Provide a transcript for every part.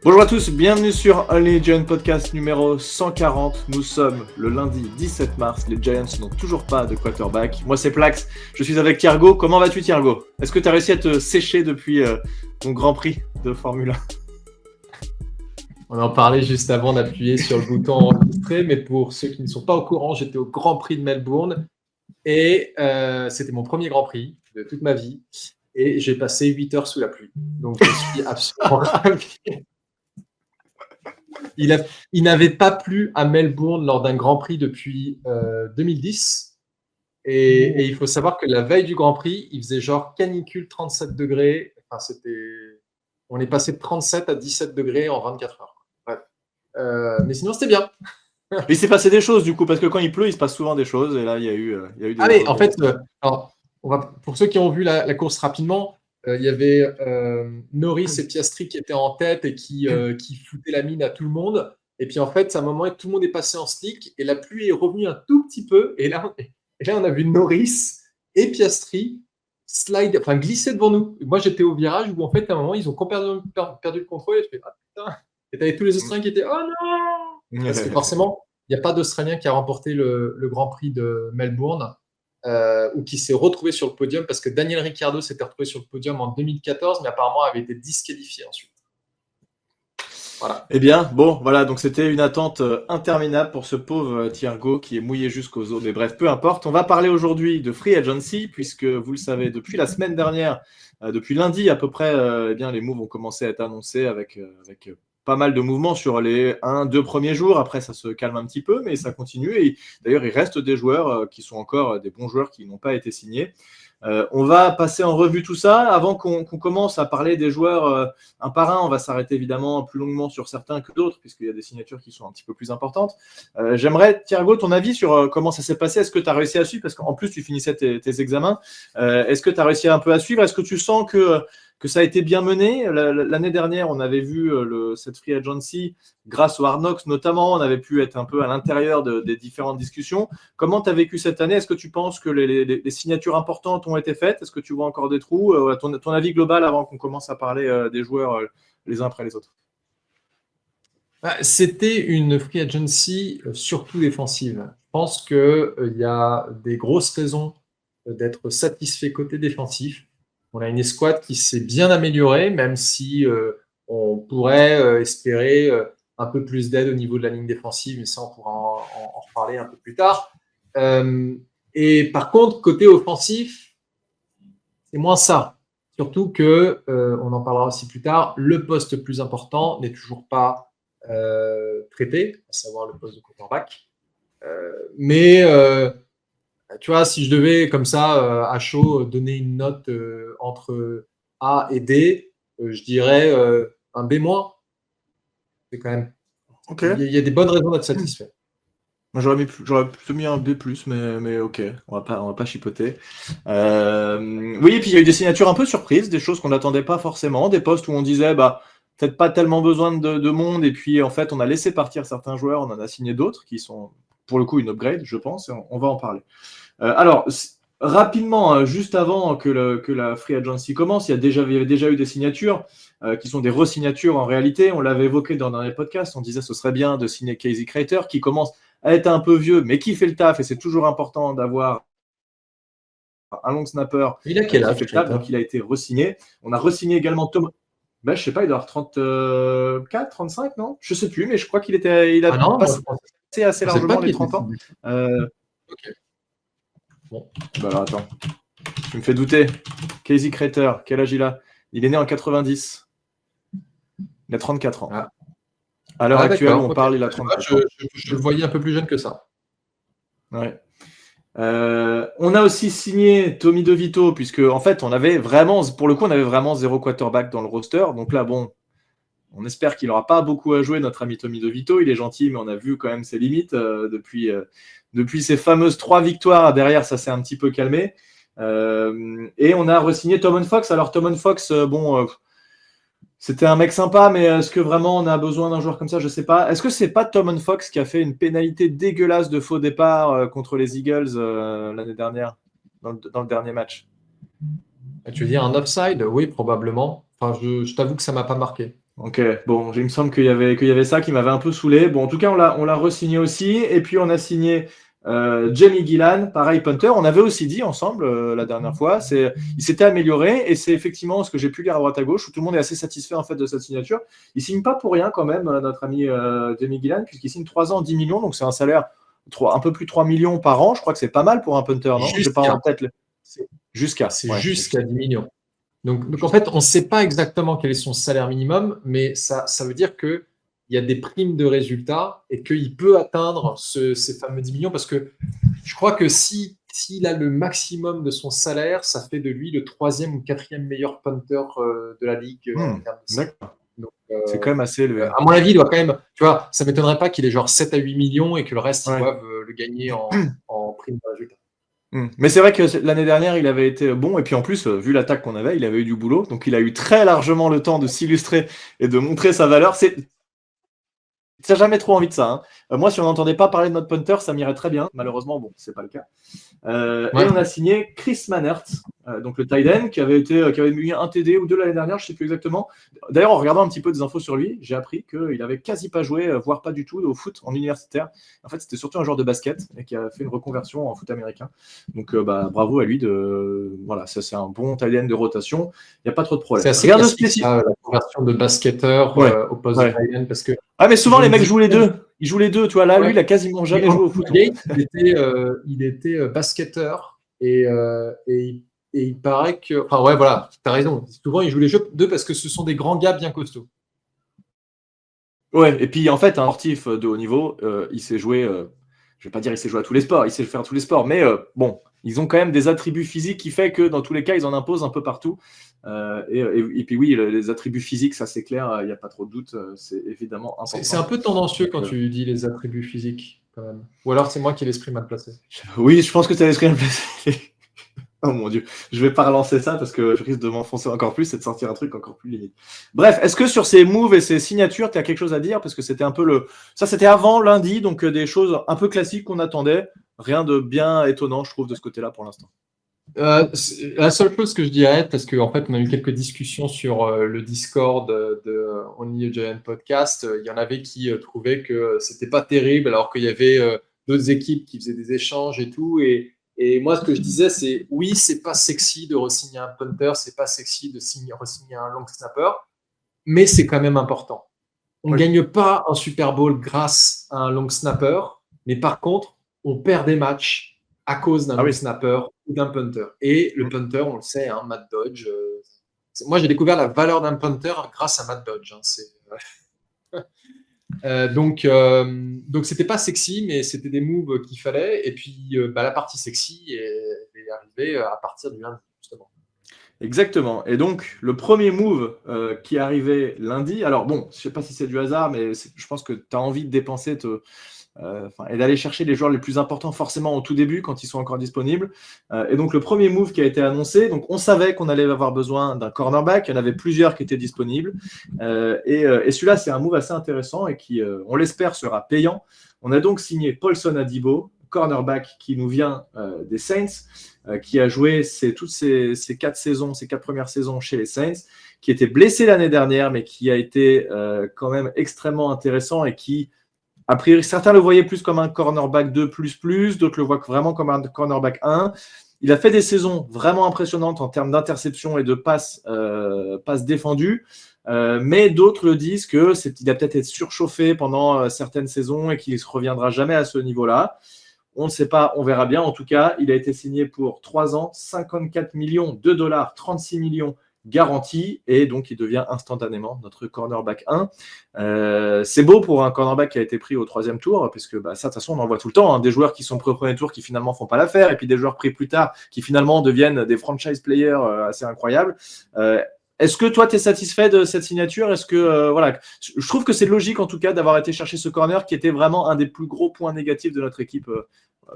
Bonjour à tous, bienvenue sur Only Giant Podcast numéro 140. Nous sommes le lundi 17 mars, les Giants n'ont toujours pas de quarterback. Moi c'est Plax, je suis avec Thiergo. Comment vas-tu Thiergo? Est-ce que tu as réussi à te sécher depuis ton Grand Prix de Formule 1? On en parlait juste avant d'appuyer sur le bouton enregistrer, mais pour ceux qui ne sont pas au courant, j'étais au Grand Prix de Melbourne et c'était mon premier Grand Prix de toute ma vie et j'ai passé 8 heures sous la pluie. Donc je suis absolument ravi. Il n'avait pas plu à Melbourne lors d'un Grand Prix depuis 2010 et il faut savoir que la veille du Grand Prix, il faisait genre canicule 37 degrés. Enfin, on est passé de 37 à 17 degrés en 24 heures. Mais sinon, c'était bien. Il s'est passé des choses du coup, parce que quand il pleut, il se passe souvent des choses, et là, il y a eu des... Ah mais en fait, alors, pour ceux qui ont vu la course rapidement, il y avait Norris et Piastri qui étaient en tête et qui foutaient la mine à tout le monde. Et puis en fait, à un moment, tout le monde est passé en slick et la pluie est revenue un tout petit peu. Et là on a vu Norris et Piastri glisser devant nous. Moi, j'étais au virage où en fait, à un moment, ils ont perdu le contrôle et je fais ah putain. Et t'avais tous les Australiens qui étaient oh non. Parce que forcément, il n'y a pas d'Australien qui a remporté le Grand Prix de Melbourne ou qui s'est retrouvé sur le podium parce que Daniel Ricciardo s'était retrouvé sur le podium en 2014, mais apparemment avait été disqualifié ensuite. Voilà. Eh bien, bon, voilà, donc c'était une attente interminable pour ce pauvre Thiergo qui est mouillé jusqu'aux os. Mais bref, peu importe. On va parler aujourd'hui de Free Agency, puisque vous le savez, depuis la semaine dernière, depuis lundi à peu près, eh bien, les moves ont commencé à être annoncés avec pas mal de mouvements sur les 1-2 premiers jours. Après, ça se calme un petit peu, mais ça continue. Et d'ailleurs, il reste des joueurs qui sont encore des bons joueurs qui n'ont pas été signés. On va passer en revue tout ça. Avant qu'on commence à parler des joueurs un par un, on va s'arrêter évidemment plus longuement sur certains que d'autres, puisqu'il y a des signatures qui sont un petit peu plus importantes. J'aimerais, Thiergo, ton avis sur comment ça s'est passé. Est-ce que tu as réussi à suivre? Parce qu'en plus, tu finissais tes examens. Est-ce que tu as réussi un peu à suivre? Est-ce que tu sens que ça a été bien mené? L'année dernière, on avait vu cette Free Agency grâce au Hard Knocks notamment. On avait pu être un peu à l'intérieur des différentes discussions. Comment tu as vécu cette année? Est-ce que tu penses que les signatures importantes ont été faites? Est-ce que tu vois encore des trous? Ton avis global avant qu'on commence à parler des joueurs les uns après les autres. C'était une free agency surtout défensive. Je pense qu'il y a des grosses raisons d'être satisfait côté défensif. On a une escouade qui s'est bien améliorée, même si on pourrait espérer un peu plus d'aide au niveau de la ligne défensive, mais ça, on pourra en reparler un peu plus tard. Et par contre, côté offensif, c'est moins ça. Surtout que, on en parlera aussi plus tard, le poste le plus important n'est toujours pas traité, à savoir le poste de quarterback. Mais tu vois, si je devais comme ça à chaud donner une note entre A et D, je dirais un B-. C'est quand même. Ok. Il y a des bonnes raisons d'être satisfait. J'aurais plutôt mis un B+, mais ok, on va pas chipoter. Oui, et puis il y a eu des signatures un peu surprises, des choses qu'on n'attendait pas forcément, des postes où on disait peut-être pas tellement besoin de monde, et puis en fait on a laissé partir certains joueurs, on en a signé d'autres qui sont pour le coup une upgrade, je pense, et on va en parler. Alors, rapidement, juste avant que la Free Agency commence, il y avait déjà eu des signatures qui sont des re-signatures en réalité. On l'avait évoqué dans un des podcasts, on disait ce serait bien de signer Casey Crater qui commence à être un peu vieux, mais qui fait le taf, et c'est toujours important d'avoir un long snapper. Il a quel âge, qui fait le taf, donc il a été re-signé. On a re-signé également Thomas. Je sais pas, il doit avoir 34, 35, non? Je sais plus, mais je crois qu'il a passé assez largement les 30 ans. Ok. Bon. Alors attends, tu me fais douter. Casey Crater, quel âge il a? Il est né en 90. Il a 34 ans. À l'heure actuelle, on parle, il a 34 ans. Je le voyais un peu plus jeune que ça. Ouais. On a aussi signé Tommy DeVito, puisque en fait, on avait vraiment zéro quarterback dans le roster. Donc là, bon, on espère qu'il n'aura pas beaucoup à jouer, notre ami Tommy DeVito. Il est gentil, mais on a vu quand même ses limites depuis ces fameuses 3 victoires. Derrière, ça s'est un petit peu calmé. Et on a re-signé Tomon Fox. Alors, Tomon Fox, c'était un mec sympa, mais est-ce que vraiment on a besoin d'un joueur comme ça? Je ne sais pas. Est-ce que c'est pas Tomon Fox qui a fait une pénalité dégueulasse de faux départ contre les Eagles l'année dernière, dans le dernier match? Tu veux dire un offside? Oui, probablement. Enfin, je t'avoue que ça ne m'a pas marqué. Ok, bon, il me semble qu'il y avait ça qui m'avait un peu saoulé. Bon, en tout cas, on l'a re-signé aussi. Et puis, on a signé Jamie Gillan, pareil, punter. On avait aussi dit ensemble la dernière fois. Il s'était amélioré. Et c'est effectivement ce que j'ai pu lire à droite à gauche, où tout le monde est assez satisfait en fait de cette signature. Il signe pas pour rien quand même, notre ami Jamie Gillan, puisqu'il signe 3 ans, 10 millions. Donc, c'est un salaire un peu plus de 3 millions par an. Je crois que c'est pas mal pour un punter, non? J'ai pas en Jusqu'à. tête. C'est Jusqu'à. c'est Ouais. jusqu'à 10 millions. Donc, en fait, on ne sait pas exactement quel est son salaire minimum, mais ça veut dire qu'il y a des primes de résultats et qu'il peut atteindre ces fameux 10 millions parce que je crois que s'il a le maximum de son salaire, ça fait de lui le troisième ou quatrième meilleur punter de la ligue en termes de salaire. D'accord. Donc, C'est quand même assez élevé. à mon avis, il doit quand même, tu vois, ça ne m'étonnerait pas qu'il ait genre 7 à 8 millions et que le reste, ils Ouais. doivent le gagner en prime de résultats. Mais c'est vrai que l'année dernière, il avait été bon. Et puis en plus, vu l'attaque qu'on avait, il avait eu du boulot. Donc il a eu très largement le temps de s'illustrer et de montrer sa valeur. T'as jamais trop envie de ça, hein. Moi, si on n'entendait pas parler de notre punter, ça m'irait très bien. Malheureusement, bon, c'est pas le cas. Ouais. Et on a signé Chris Mannert, donc le tight end, qui avait mis un TD ou deux l'année dernière, je ne sais plus exactement. D'ailleurs, en regardant un petit peu des infos sur lui, j'ai appris qu'il avait quasi pas joué, voire pas du tout, au foot en universitaire. En fait, c'était surtout un joueur de basket et qui a fait une reconversion en foot américain. Donc, bravo à lui. Voilà, ça, c'est un bon tight end de rotation. Il n'y a pas trop de problème. C'est assez Rien de classique, spécial. ça, la conversion de basketteur Ouais. au poste Ouais. de tight end, parce que Ah, mais souvent, je les me mecs dis- jouent les deux. Ils jouent les deux, tu vois. Là, Ouais. lui, il a quasiment jamais joué au foot. Gates, il était basketteur et il paraît que. Enfin, ouais, voilà, tu as raison. Souvent, il joue les jeux deux parce que ce sont des grands gars bien costauds. Ouais, et puis en fait, un sportif de haut niveau, il sait jouer, je vais pas dire il sait jouer à tous les sports, il sait faire tous les sports, mais bon, ils ont quand même des attributs physiques qui fait que dans tous les cas, ils en imposent un peu partout. Et puis oui, les attributs physiques, ça c'est clair, il n'y a pas trop de doute, c'est évidemment important. C'est un peu tendancieux quand tu dis les attributs physiques, quand même. Ou alors c'est moi qui ai l'esprit mal placé. Oui, je pense que tu as l'esprit à me placer. Oh mon Dieu, je vais pas relancer ça parce que je risque de m'enfoncer encore plus et de sortir un truc encore plus limite. Bref, est-ce que sur ces moves et ces signatures, tu as quelque chose à dire? Parce que c'était un peu ça c'était avant lundi, donc des choses un peu classiques qu'on attendait. Rien de bien étonnant, je trouve, de ce côté-là pour l'instant. La seule chose que je dirais, parce qu'en fait, on a eu quelques discussions sur le Discord de Only a Giant Podcast, il y en avait qui trouvaient que c'était pas terrible, alors qu'il y avait d'autres équipes qui faisaient des échanges et tout. Et moi, ce que je disais, c'est oui, c'est pas sexy de re-signer un punter, c'est pas sexy de re-signer un long snapper, mais c'est quand même important. On ne Oui. gagne pas un Super Bowl grâce à un long snapper, mais par contre, on perd des matchs à cause d'un long snapper ou d'un punter. Et le punter, on le sait, hein, Matt Dodge. Moi, j'ai découvert la valeur d'un punter grâce à Matt Dodge. Donc, c'était pas sexy, mais c'était des moves qu'il fallait. Et puis, la partie sexy est arrivée à partir du lundi, justement. Exactement. Et donc, le premier move qui est arrivé lundi, alors bon, je sais pas si c'est du hasard, mais je pense que tu as envie de dépenser et d'aller chercher les joueurs les plus importants forcément au tout début quand ils sont encore disponibles. Et donc le premier move qui a été annoncé, donc on savait qu'on allait avoir besoin d'un cornerback, il y en avait plusieurs qui étaient disponibles. Et celui-là, c'est un move assez intéressant et qui, on l'espère, sera payant. On a donc signé Paulson Adebo, cornerback qui nous vient des Saints, qui a joué toutes ces 4 saisons, ces 4 premières saisons chez les Saints, qui était blessé l'année dernière, mais qui a été quand même extrêmement intéressant et qui, a priori, certains le voyaient plus comme un cornerback 2++, d'autres le voient vraiment comme un cornerback 1. Il a fait des saisons vraiment impressionnantes en termes d'interception et de passes défendues, mais d'autres le disent qu'il a peut-être été surchauffé pendant certaines saisons et qu'il ne reviendra jamais à ce niveau-là. On ne sait pas, on verra bien. En tout cas, il a été signé pour 3 ans, 54 millions de dollars, 36 millions garantis, et donc il devient instantanément notre cornerback 1. C'est beau pour un cornerback qui a été pris au 3e tour, puisque ça, de toute façon, on en voit tout le temps, hein, des joueurs qui sont pris au 1er tour qui finalement font pas l'affaire, et puis des joueurs pris plus tard qui finalement deviennent des franchise players assez incroyables. Est-ce que toi, tu es satisfait de cette signature? Est-ce que voilà, je trouve que c'est logique en tout cas d'avoir été chercher ce corner qui était vraiment un des plus gros points négatifs de notre équipe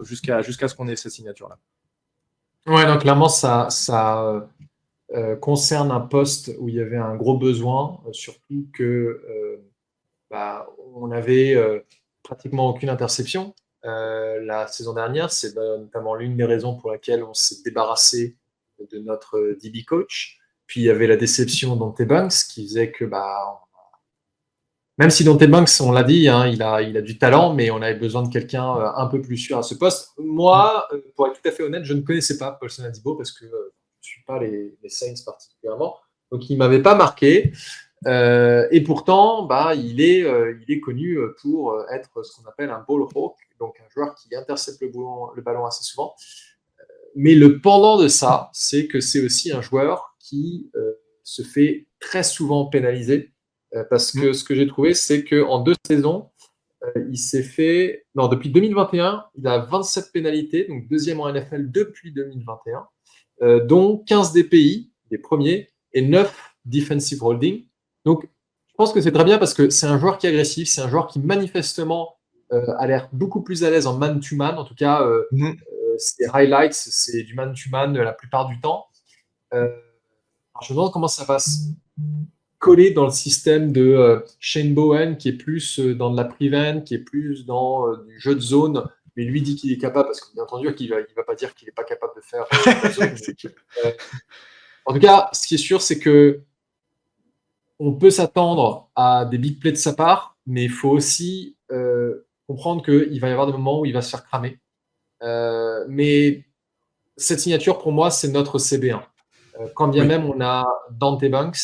jusqu'à ce qu'on ait cette signature-là. Ouais, donc clairement, ça concerne un poste où il y avait un gros besoin, surtout que on avait pratiquement aucune interception la saison dernière. C'est notamment l'une des raisons pour laquelle on s'est débarrassé de notre DB coach. Puis il y avait la déception d'Ante Banks qui faisait que Même si Dante Banks, on l'a dit, hein, il a du talent, mais on avait besoin de quelqu'un un peu plus sûr à ce poste. Moi, pour être tout à fait honnête, je ne connaissais pas Paulson Adibo parce que je ne suis pas les Saints particulièrement. Donc, il ne m'avait pas marqué. Et pourtant, il est connu pour être ce qu'on appelle un ball hawk, donc un joueur qui intercepte le ballon assez souvent. Mais le pendant de ça, c'est que c'est aussi un joueur qui se fait très souvent pénaliser. Parce que ce que j'ai trouvé, c'est qu'en 2 saisons, il s'est fait. Non, depuis 2021, il a 27 pénalités, donc deuxième en NFL depuis 2021, dont 15 DPI, des premiers, et 9 defensive holding. Donc, je pense que c'est très bien parce que c'est un joueur qui est agressif, c'est un joueur qui manifestement a l'air beaucoup plus à l'aise en man-to-man. En tout cas, ses highlights, c'est du man-to-man la plupart du temps. Je me demande comment ça va se coller dans le système de Shane Bowen, qui est plus dans de la prevent, qui est plus dans du jeu de zone, mais lui dit qu'il est capable, parce que bien entendu, il va pas dire qu'il n'est pas capable de faire zone. En tout cas, ce qui est sûr, c'est que on peut s'attendre à des big plays de sa part, mais il faut aussi comprendre qu'il va y avoir des moments où il va se faire cramer. Mais cette signature, pour moi, c'est notre CB1. Quand bien même on a Dante Banks,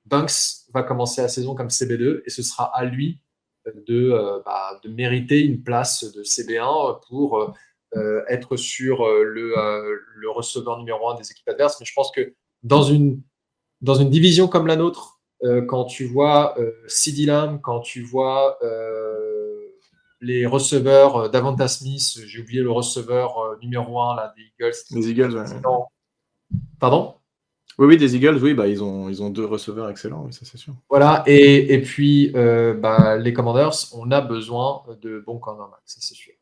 Banks va commencer la saison comme CB2 et ce sera à lui de mériter une place de CB1 pour être sur le receveur numéro 1 des équipes adverses. Mais je pense que dans une division comme la nôtre, quand tu vois CeeDee Lamb, quand tu vois les receveurs Davonta Smith, j'ai oublié le receveur numéro 1 là, des Eagles. Les Eagles, ouais. Pardon ? Oui, des Eagles, oui, ils ont 2 receveurs excellents, oui, ça c'est sûr. Voilà, et puis les Commanders, on a besoin de bons cornerbacks, ça c'est sûr.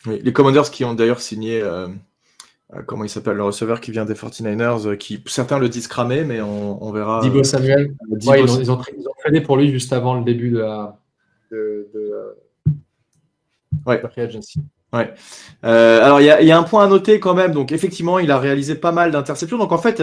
Oui, les Commanders qui ont d'ailleurs signé, comment il s'appelle, le receveur qui vient des 49ers, qui certains le disent cramé, mais on verra. Deebo Samuel, ils ont tradé pour lui juste avant le début de la free agency. Ouais. Alors il y a un point à noter quand même, donc effectivement il a réalisé pas mal d'interceptions, donc en fait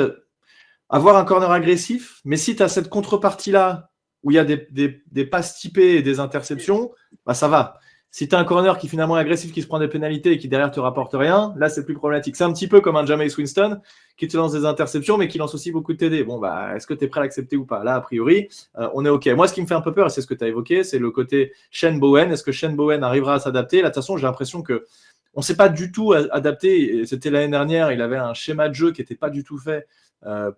avoir un corner agressif, mais si tu as cette contrepartie-là, où il y a des passes typées et des interceptions, ça va. Si tu as un corner qui finalement est agressif, qui se prend des pénalités et qui derrière te rapporte rien, là c'est plus problématique. C'est un petit peu comme un Jameis Winston qui te lance des interceptions, mais qui lance aussi beaucoup de TD. Bon, est-ce que tu es prêt à l'accepter ou pas ? Là, a priori, on est OK. Moi, ce qui me fait un peu peur, et c'est ce que tu as évoqué, c'est le côté Shane Bowen. Est-ce que Shane Bowen arrivera à s'adapter ? Là, de toute façon, j'ai l'impression que on ne s'est pas du tout adapté. C'était l'année dernière, il avait un schéma de jeu qui n'était pas du tout fait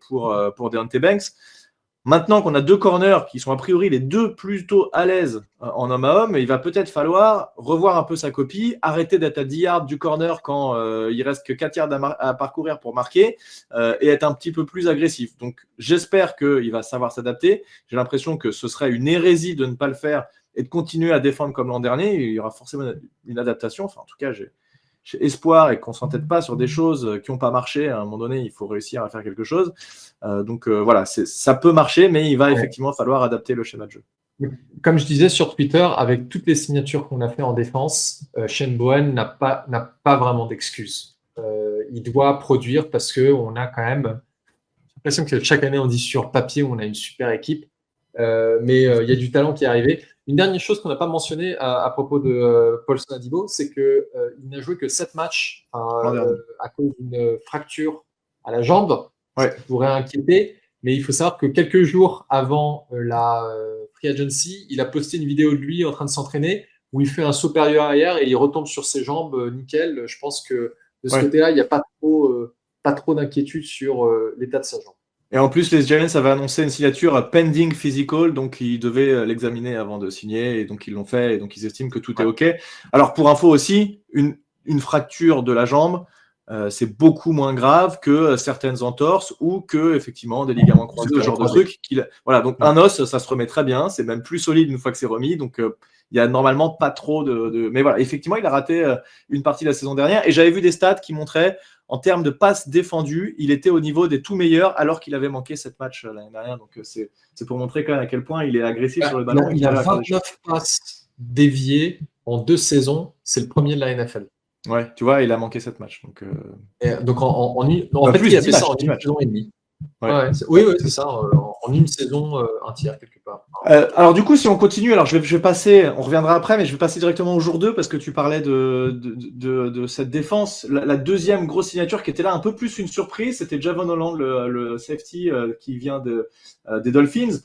pour Deontay Banks. Maintenant qu'on a 2 corners qui sont a priori les 2 plutôt à l'aise en homme à homme, il va peut-être falloir revoir un peu sa copie, arrêter d'être à 10 yards du corner quand il reste que 4 yards à parcourir pour marquer et être un petit peu plus agressif. Donc j'espère qu'il va savoir s'adapter. J'ai l'impression que ce serait une hérésie de ne pas le faire et de continuer à défendre comme l'an dernier. Il y aura forcément une adaptation. Enfin, en tout cas, j'ai espoir et qu'on ne s'entête pas sur des choses qui n'ont pas marché. À un moment donné, il faut réussir à faire quelque chose. Donc voilà, ça peut marcher, mais il va effectivement falloir adapter le schéma de jeu. Comme je disais sur Twitter, avec toutes les signatures qu'on a fait en défense, Shane Bowen n'a pas vraiment d'excuses. Il doit produire parce qu'on a quand même l'impression que chaque année on dit sur papier on a une super équipe, mais il y a du talent qui est arrivé. Une dernière chose qu'on n'a pas mentionné à propos de Paulson Adibo, c'est qu'il n'a joué que 7 matchs à cause d'une fracture à la jambe, ce qui pourrait inquiéter. Mais il faut savoir que quelques jours avant la free agency, il a posté une vidéo de lui en train de s'entraîner où il fait un saut périlleux arrière et il retombe sur ses jambes nickel. Je pense que de ce côté-là, il n'y a pas trop d'inquiétude sur l'état de sa jambe. Et en plus, les Giants avaient annoncé une signature pending physical, donc ils devaient l'examiner avant de signer, et donc ils l'ont fait, et donc ils estiment que tout est OK. Alors pour info aussi, une fracture de la jambe, c'est beaucoup moins grave que certaines entorses ou que effectivement des ligaments croisés, ce genre de truc. Voilà, donc un os, ça se remet très bien, c'est même plus solide une fois que c'est remis, donc il y a normalement pas trop de... Mais voilà, effectivement, il a raté une partie de la saison dernière, et j'avais vu des stats qui montraient en termes de passes défendues, il était au niveau des tout meilleurs alors qu'il avait manqué 7 matchs l'année dernière. Donc, c'est pour montrer quand même à quel point il est agressif sur le ballon. Il a 29 passes déviées en 2 saisons. C'est le premier de la NFL. Ouais, tu vois, il a manqué 7 matchs. Donc en fait, il a fait ça en 1 saison et demie. Ouais. Ouais, oui, c'est ça. En une saison, un tiers quelque part. Alors du coup, si on continue, alors je vais passer, on reviendra après, mais je vais passer directement au jour 2 parce que tu parlais de cette défense. La deuxième grosse signature qui était là un peu plus une surprise, c'était Javon Holland, le safety qui vient des Dolphins.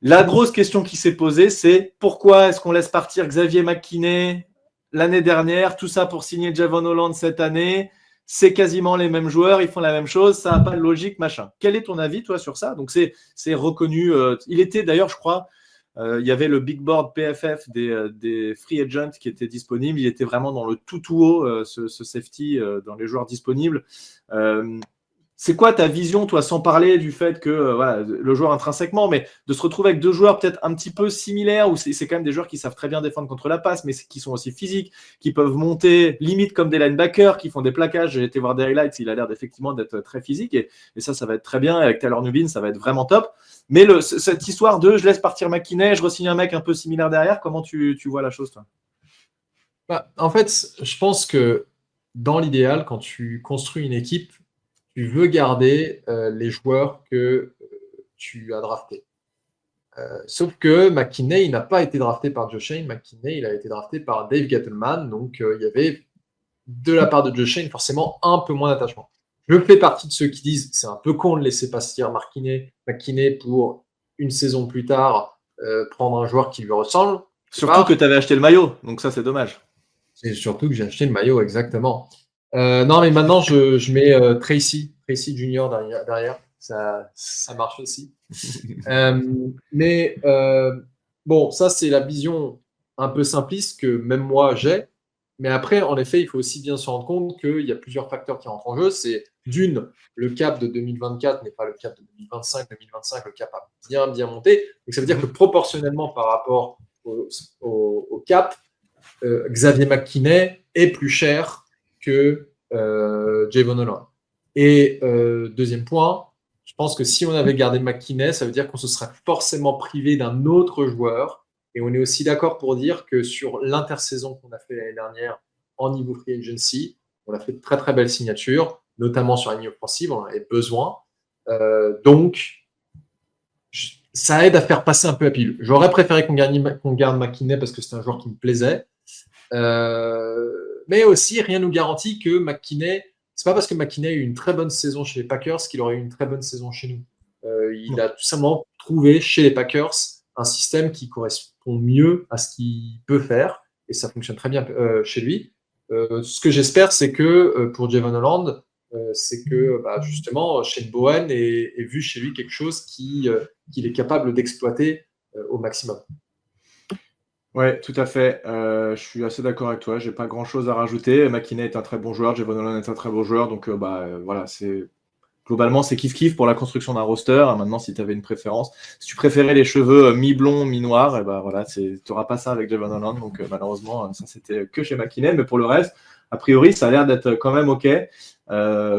La grosse question qui s'est posée, c'est pourquoi est-ce qu'on laisse partir Xavier McKinney l'année dernière, tout ça pour signer Javon Holland cette année? C'est quasiment les mêmes joueurs, ils font la même chose, ça n'a pas de logique, machin. Quel est ton avis, toi, sur ça? Donc, c'est reconnu. Il était d'ailleurs, je crois, il y avait le big board PFF des free agents qui était disponible. Il était vraiment dans le tout haut, ce safety, dans les joueurs disponibles. C'est quoi ta vision, toi, sans parler du fait que voilà, le joueur intrinsèquement, mais de se retrouver avec deux joueurs peut-être un petit peu similaires, où c'est quand même des joueurs qui savent très bien défendre contre la passe, mais qui sont aussi physiques, qui peuvent monter limite comme des linebackers, qui font des plaquages. J'ai été voir des highlights, il a l'air effectivement d'être très physique, et ça va être très bien. Et avec Taylor Nubin, ça va être vraiment top. Mais cette histoire de je laisse partir McKinney, je re-signe un mec un peu similaire derrière, comment tu vois la chose, toi? En fait, je pense que dans l'idéal, quand tu construis une équipe, tu veux garder les joueurs que tu as draftés. Sauf que McKinney, il n'a pas été drafté par Joe Shane. McKinney, il a été drafté par Dave Gettleman. Donc, il y avait de la part de Joe Shane forcément un peu moins d'attachement. Je fais partie de ceux qui disent que c'est un peu con de laisser partir McKinney pour une saison plus tard prendre un joueur qui lui ressemble. Surtout que tu avais acheté le maillot, donc ça, c'est dommage. C'est surtout que j'ai acheté le maillot, exactement. Non, mais maintenant, je mets Tracy Junior derrière. Ça marche aussi. Mais bon, ça, c'est la vision un peu simpliste que même moi j'ai. Mais après, en effet, il faut aussi bien se rendre compte qu'il y a plusieurs facteurs qui rentrent en jeu. C'est d'une, le cap de 2024 n'est pas le cap de 2025. 2025, le cap a bien monté. Donc, ça veut dire que proportionnellement par rapport au cap, Xavier McKinney est plus cher que Javon Holland. Et deuxième point, je pense que si on avait gardé McKinney, ça veut dire qu'on se serait forcément privé d'un autre joueur. Et on est aussi d'accord pour dire que sur l'intersaison qu'on a fait l'année dernière en niveau free agency, on a fait de très très belles signatures, notamment sur la ligne offensive, on en avait besoin. Donc, ça aide à faire passer un peu à pile. J'aurais préféré qu'on garde McKinney parce que c'est un joueur qui me plaisait. Mais aussi, rien ne nous garantit que McKinney, c'est pas parce que McKinney a eu une très bonne saison chez les Packers qu'il aurait eu une très bonne saison chez nous. Il a tout simplement trouvé chez les Packers un système qui correspond mieux à ce qu'il peut faire et ça fonctionne très bien chez lui. Ce que j'espère, c'est que pour Javon Holland, c'est que justement Shane Bowen ait vu chez lui quelque chose qu'il est capable d'exploiter au maximum. Ouais, tout à fait. Je suis assez d'accord avec toi. J'ai pas grand-chose à rajouter. McKinney est un très bon joueur, Javon Holland est un très bon joueur, donc voilà, globalement c'est kiff-kiff pour la construction d'un roster. Maintenant, si tu avais une préférence, si tu préférais les cheveux mi-blond, mi-noir, et voilà, tu n'auras pas ça avec Javon Holland. Donc malheureusement, ça c'était que chez McKinney, mais pour le reste, a priori, ça a l'air d'être quand même ok.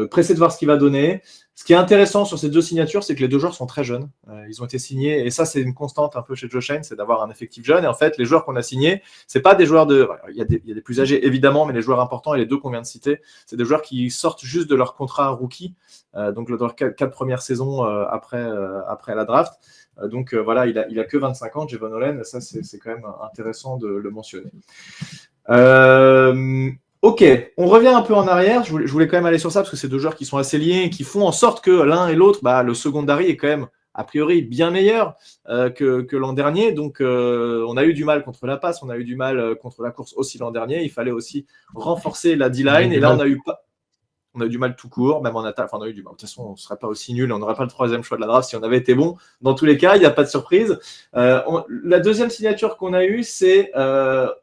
Pressé de voir ce qu'il va donner. Ce qui est intéressant sur ces deux signatures, c'est que les deux joueurs sont très jeunes. Ils ont été signés, et ça, c'est une constante un peu chez Joe Shane, c'est d'avoir un effectif jeune. Et en fait, les joueurs qu'on a signés, c'est pas des joueurs il y a des plus âgés, évidemment, mais les joueurs importants, et les deux qu'on vient de citer, c'est des joueurs qui sortent juste de leur contrat rookie, donc de leurs 4 premières saisons après la draft. Donc voilà, il a que 25 ans, Javon Holland, et ça, c'est quand même intéressant de le mentionner. Ok, on revient un peu en arrière. Je voulais quand même aller sur ça parce que c'est deux joueurs qui sont assez liés et qui font en sorte que l'un et l'autre, le secondary est quand même a priori bien meilleur que l'an dernier. Donc, on a eu du mal contre la passe, on a eu du mal contre la course aussi l'an dernier. Il fallait aussi renforcer la D-line et là, on a eu du mal tout court, même en attaque. Enfin, on a eu du mal. De toute façon, on ne serait pas aussi nul, on n'aurait pas le troisième choix de la draft si on avait été bon. Dans tous les cas, il n'y a pas de surprise. La deuxième signature qu'on a eue, c'est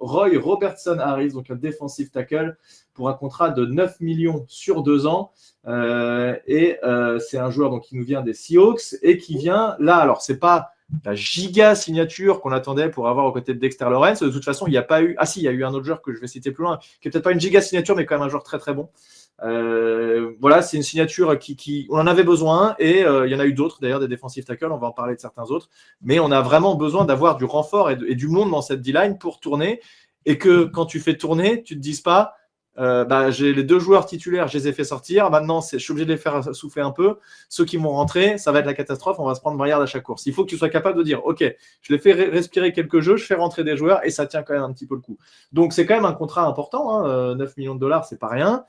Roy Robertson Harris, donc un defensive tackle, pour un contrat de 9 millions sur 2 ans. C'est un joueur donc, qui nous vient des Seahawks et qui vient là. Alors, c'est pas la giga signature qu'on attendait pour avoir aux côtés de Dexter Lawrence. De toute façon, il n'y a pas eu. Ah si, il y a eu un autre joueur que je vais citer plus loin, qui n'est peut-être pas une giga signature, mais quand même un joueur très très bon. Voilà, c'est une signature qui on en avait besoin et il y en a eu d'autres d'ailleurs, des defensive tackles, on va en parler de certains autres, mais on a vraiment besoin d'avoir du renfort et du monde dans cette D-line pour tourner et que quand tu fais tourner, tu te dises pas j'ai les 2 joueurs titulaires, je les ai fait sortir. Maintenant, je suis obligé de les faire souffler un peu. Ceux qui vont rentrer, ça va être la catastrophe. On va se prendre 20 yards à chaque course. Il faut que tu sois capable de dire, OK, je les fais respirer quelques jeux, je fais rentrer des joueurs et ça tient quand même un petit peu le coup. Donc, c'est quand même un contrat important. 9 millions de dollars, c'est pas rien.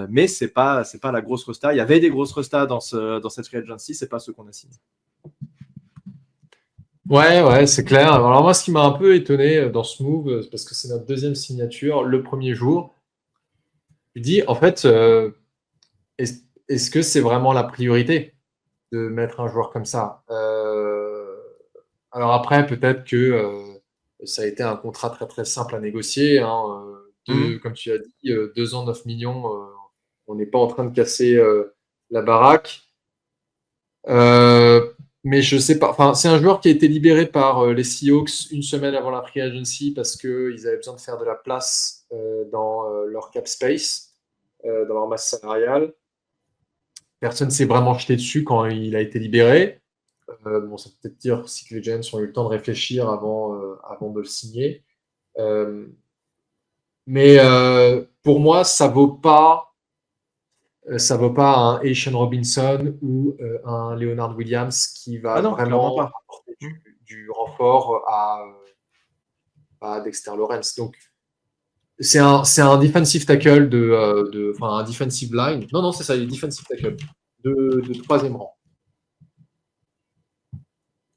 Mais c'est pas la grosse resta. Il y avait des grosses restas dans cette free agency. C'est pas ceux qu'on a signés. Ouais, c'est clair. Alors moi, ce qui m'a un peu étonné dans ce move, parce que c'est notre deuxième signature, le premier jour, je dis, en fait, est-ce que c'est vraiment la priorité de mettre un joueur comme ça? Alors après, peut-être que ça a été un contrat très très simple à négocier. Comme tu as dit, 2 ans, 9 millions, on n'est pas en train de casser la baraque. Mais je sais pas. Enfin, c'est un joueur qui a été libéré par les Seahawks une semaine avant la free agency parce qu'ils avaient besoin de faire de la place dans leur cap space, dans leur masse salariale. Personne ne s'est vraiment jeté dessus quand il a été libéré. Ça peut peut-être dire si que les Giants ont eu le temps de réfléchir avant de le signer. Mais pour moi, ça vaut pas un Asian Robinson ou un Leonard Williams qui va vraiment apporter du renfort à Dexter Lawrence. Donc, c'est un defensive tackle un defensive line. Non, c'est ça, il est defensive tackle de 3e rang.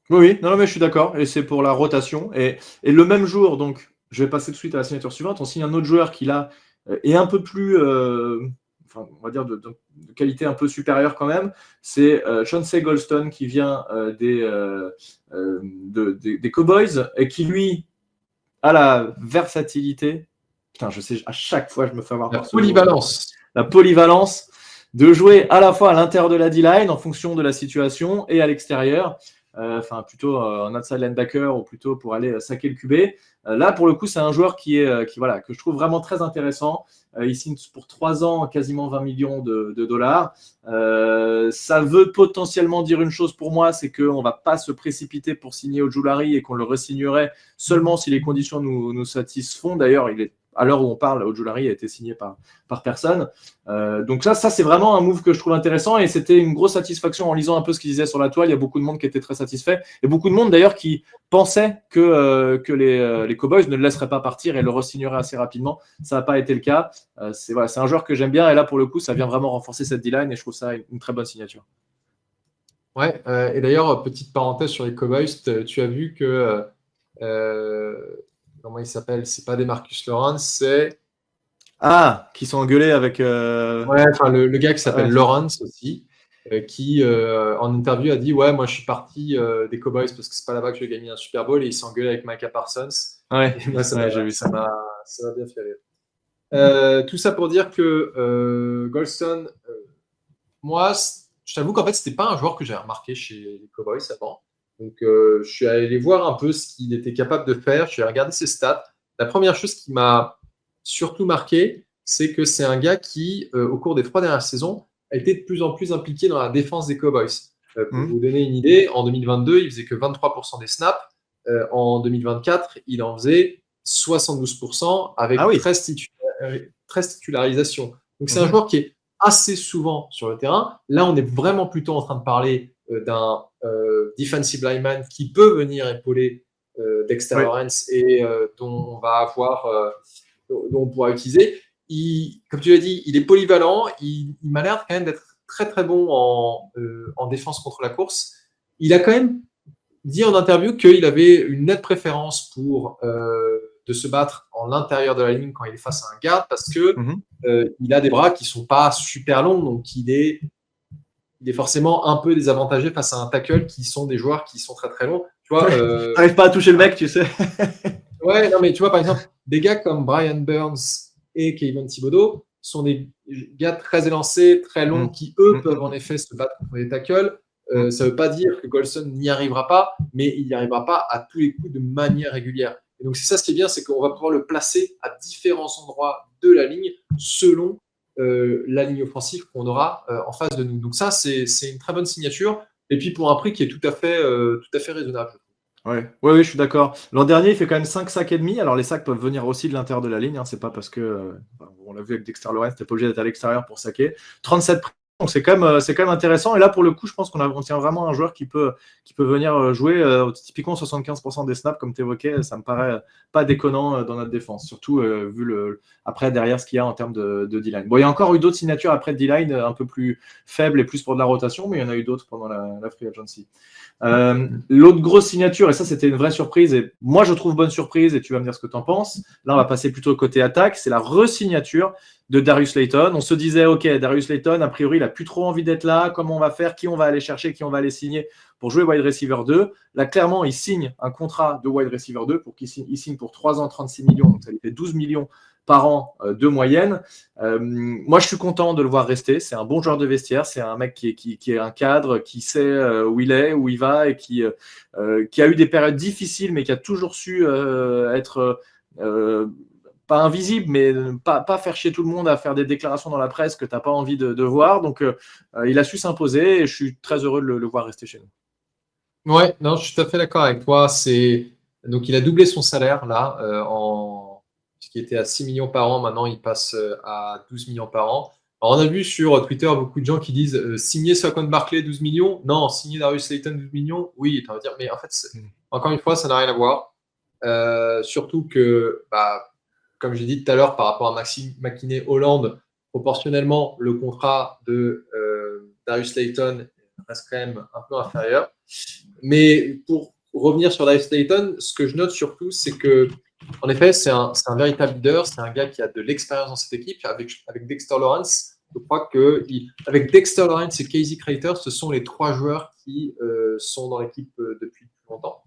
Oui, non, mais je suis d'accord. Et c'est pour la rotation. Et le même jour, donc, je vais passer tout de suite à la signature suivante. On signe un autre joueur qui, là, est un peu plus, on va dire, de qualité un peu supérieure quand même. C'est Chauncey Golston qui vient des Cowboys et qui, lui, a la versatilité. Putain, je sais, à chaque fois, je me fais avoir par polyvalence. La polyvalence de jouer à la fois à l'intérieur de la D-line en fonction de la situation et à l'extérieur. Plutôt en outside linebacker ou plutôt pour aller saquer le QB. Là, pour le coup, c'est un joueur que je trouve vraiment très intéressant. Il signe pour 3 ans, quasiment 20 millions de dollars. Ça veut potentiellement dire une chose pour moi, c'est qu'on ne va pas se précipiter pour signer Ojulari et qu'on le re-signerait seulement si les conditions nous satisfont. D'ailleurs, à l'heure où on parle, Ojulari a été signé par personne. Donc ça, c'est vraiment un move que je trouve intéressant et c'était une grosse satisfaction en lisant un peu ce qu'il disait sur la toile. Il y a beaucoup de monde qui était très satisfait et beaucoup de monde d'ailleurs qui pensait que les Cowboys ne le laisseraient pas partir et le re-signeraient assez rapidement. Ça n'a pas été le cas. C'est un joueur que j'aime bien et là pour le coup, ça vient vraiment renforcer cette D-line et je trouve ça une très bonne signature. Ouais, et d'ailleurs, petite parenthèse sur les Cowboys, tu as vu que comment il s'appelle? C'est pas Demarcus Lawrence, c'est qui sont engueulés avec. Le gars qui s'appelle Lawrence aussi, qui en interview a dit moi je suis parti des Cowboys parce que c'est pas là-bas que je vais gagner un Super Bowl et il s'engueule avec Micah Parsons. Moi, j'ai vu ça. Ça m'a bien fait rire. Tout ça pour dire que Golston, moi, je t'avoue qu'en fait c'était pas un joueur que j'avais remarqué chez les Cowboys avant. Donc je suis allé voir un peu ce qu'il était capable de faire. Je suis allé regarder ses stats. La première chose qui m'a surtout marqué, c'est que c'est un gars qui, au cours des 3 dernières saisons, a été de plus en plus impliqué dans la défense des Cowboys. Pour vous donner une idée, en 2022, il faisait que 23% des snaps. En 2024, il en faisait 72% avec 13 titularisations. Donc c'est un joueur qui est assez souvent sur le terrain. Là, on est vraiment plutôt en train de parler d'un defensive lineman qui peut venir épauler Dexter Lawrence et dont on pourra utiliser. Comme tu l'as dit, il est polyvalent. Il m'a l'air quand même d'être très très bon en défense contre la course. Il a quand même dit en interview qu'il avait une nette préférence pour de se battre en l'intérieur de la ligne quand il est face à un garde parce que il a des bras qui sont pas super longs, donc il est forcément un peu désavantagé face à un tackle qui sont des joueurs qui sont très très longs. Tu vois, t'arrives pas à toucher le mec, tu sais. Ouais, non mais tu vois par exemple des gars comme Brian Burns et Kayvon Thibodeau sont des gars très élancés, très longs qui eux peuvent en effet se battre contre des tackles. Ça ne veut pas dire que Golston n'y arrivera pas, mais il n'y arrivera pas à tous les coups de manière régulière. Et donc c'est ça ce qui est bien, c'est qu'on va pouvoir le placer à différents endroits de la ligne selon la ligne offensive qu'on aura en face de nous. Donc ça c'est une très bonne signature. Et puis pour un prix qui est tout à fait raisonnable. Ouais, ouais, ouais, je suis d'accord. L'an dernier, il fait quand même 5 sacs et demi. Alors, les sacs peuvent venir aussi de l'intérieur de la ligne, hein. C'est pas parce que, on l'a vu avec Dexter Lawrence, t'es pas obligé d'être à l'extérieur pour saquer. 37 prix, donc c'est quand même intéressant. Et là, pour le coup, je pense on tient vraiment un joueur qui peut venir jouer typiquement 75% des snaps, comme tu évoquais. Ça me paraît pas déconnant dans notre défense, surtout vu après derrière ce qu'il y a en termes de D-line. Bon, il y a encore eu d'autres signatures après de D-line un peu plus faibles et plus pour de la rotation, mais il y en a eu d'autres pendant la free agency. L'autre grosse signature, et ça c'était une vraie surprise, et moi je trouve bonne surprise, et tu vas me dire ce que tu en penses. Là on va passer plutôt côté attaque, c'est la re-signature de Darius Slayton. On se disait, ok, Darius Slayton, a priori il n'a plus trop envie d'être là, comment on va faire, qui on va aller chercher, qui on va aller signer pour jouer wide receiver 2. Là clairement il signe un contrat de wide receiver 2 pour il signe pour 3 ans 36 millions, donc ça lui fait 12 millions par an de moyenne. Moi, je suis content de le voir rester. C'est un bon joueur de vestiaire. C'est un mec qui est un cadre, qui sait où il est, où il va et qui a eu des périodes difficiles, mais qui a toujours su être pas invisible, mais pas faire chier tout le monde à faire des déclarations dans la presse que tu n'as pas envie de voir. Donc, il a su s'imposer et je suis très heureux de le voir rester chez nous. Ouais, non, je suis tout à fait d'accord avec toi. Donc, il a doublé son salaire là, puisqu'il était à 6 millions par an. Maintenant, il passe à 12 millions par an. Alors, on a vu sur Twitter beaucoup de gens qui disent signer Saquon Barkley 12 millions. Non, signer Darius Slayton 12 millions. Oui, tu vas dire, mais en fait, encore une fois, ça n'a rien à voir. Surtout que, comme j'ai dit tout à l'heure, par rapport à Maxime McKinney Hollande, proportionnellement, le contrat de Darius Slayton reste quand même un peu inférieur. Mais pour revenir sur Darius Slayton, ce que je note surtout, c'est que, en effet, c'est un véritable leader, c'est un gars qui a de l'expérience dans cette équipe. Avec Dexter Lawrence, je crois avec Dexter Lawrence et Casey Crater, ce sont les 3 joueurs qui sont dans l'équipe depuis plus longtemps.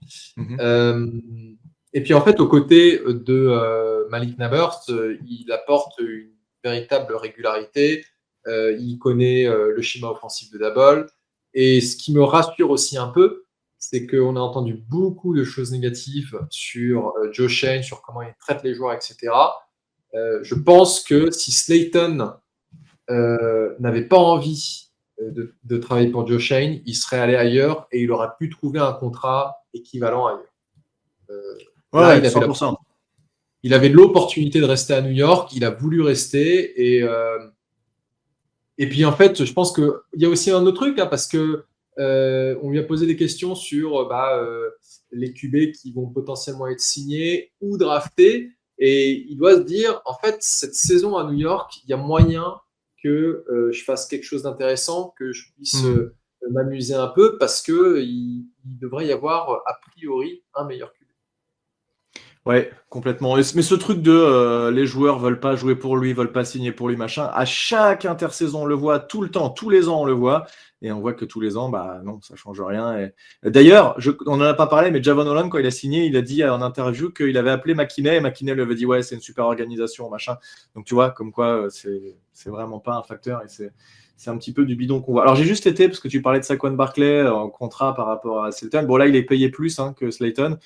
Et puis en fait, aux côtés de Malik Nabers, il apporte une véritable régularité. Il connaît le schéma offensif de Daboll. Et ce qui me rassure aussi un peu, c'est qu'on a entendu beaucoup de choses négatives sur Joe Schoen, sur comment il traite les joueurs, etc. Je pense que si Slayton n'avait pas envie de travailler pour Joe Schoen, il serait allé ailleurs et il aurait pu trouver un contrat équivalent ailleurs. Là, Ouais, 100%. Il avait de l'opportunité de rester à New York, il a voulu rester et puis en fait, je pense qu'il y a aussi un autre truc, hein, parce que on lui a posé des questions sur les QB qui vont potentiellement être signés ou draftés, et il doit se dire, en fait, cette saison à New York, il y a moyen que je fasse quelque chose d'intéressant, que je puisse m'amuser un peu, parce qu'il devrait y avoir a priori un meilleur QB. Ouais, complètement. Mais ce truc de les joueurs veulent pas jouer pour lui, veulent pas signer pour lui, machin, à chaque intersaison, on le voit tout le temps, tous les ans, on le voit. Et on voit que tous les ans, non, ça change rien. Et d'ailleurs, on n'en a pas parlé, mais Javon Holland, quand il a signé, il a dit en interview qu'il avait appelé McKinney, et McKinney lui avait dit, ouais, c'est une super organisation, machin. Donc tu vois, comme quoi, c'est vraiment pas un facteur, et c'est un petit peu du bidon qu'on voit. Alors j'ai juste été, parce que tu parlais de Saquon Barkley en contrat par rapport à Slayton. Bon là, il est payé plus que Slayton.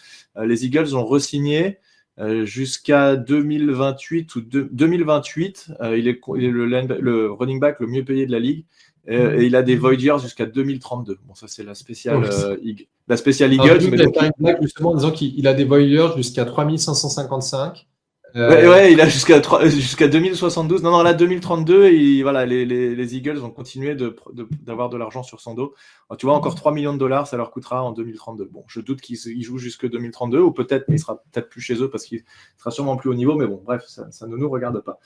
Les Eagles ont re-signé jusqu'à 2028 ou 2028. Il est le running back le mieux payé de la ligue. Et il a des void years jusqu'à 2032. Bon, ça c'est la spéciale Eagles. Il a fait une blague justement en disant qu'il a des void years jusqu'à 3555. Ouais, il a jusqu'à 2072. Non, là, 2032, et voilà, les Eagles vont continuer d'avoir de l'argent sur son dos. Alors, tu vois, encore 3 millions de dollars, ça leur coûtera en 2032. Bon, je doute qu'il joue jusque 2032, ou peut-être, mais il sera peut-être plus chez eux parce qu'il sera sûrement plus haut niveau, mais bon, bref, ça ne nous regarde pas.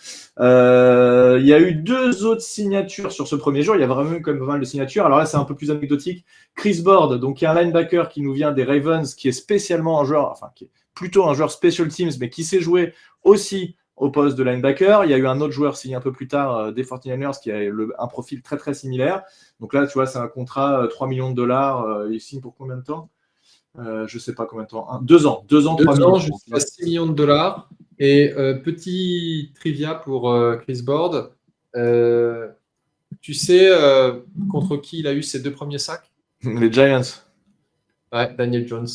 Il y a eu 2 autres signatures sur ce premier jour. Il y a vraiment eu quand même pas mal de signatures. Alors là, c'est un peu plus anecdotique. Chris Board, donc, qui est un linebacker qui nous vient des Ravens, qui est spécialement un joueur, enfin, qui est plutôt un joueur special teams, mais qui sait jouer aussi au poste de linebacker. Il y a eu un autre joueur signé un peu plus tard des 49ers qui a un profil très très similaire. Donc là, tu vois, c'est un contrat 3 millions de dollars. Il signe pour combien de temps je ne sais pas combien de temps. 2 ans. 2 ans, 3 millions. Jusqu'à 6 millions de dollars. Et petit trivia pour Chris Board. Tu sais contre qui il a eu ses 2 premiers sacs? Les Giants. Ouais, Daniel Jones.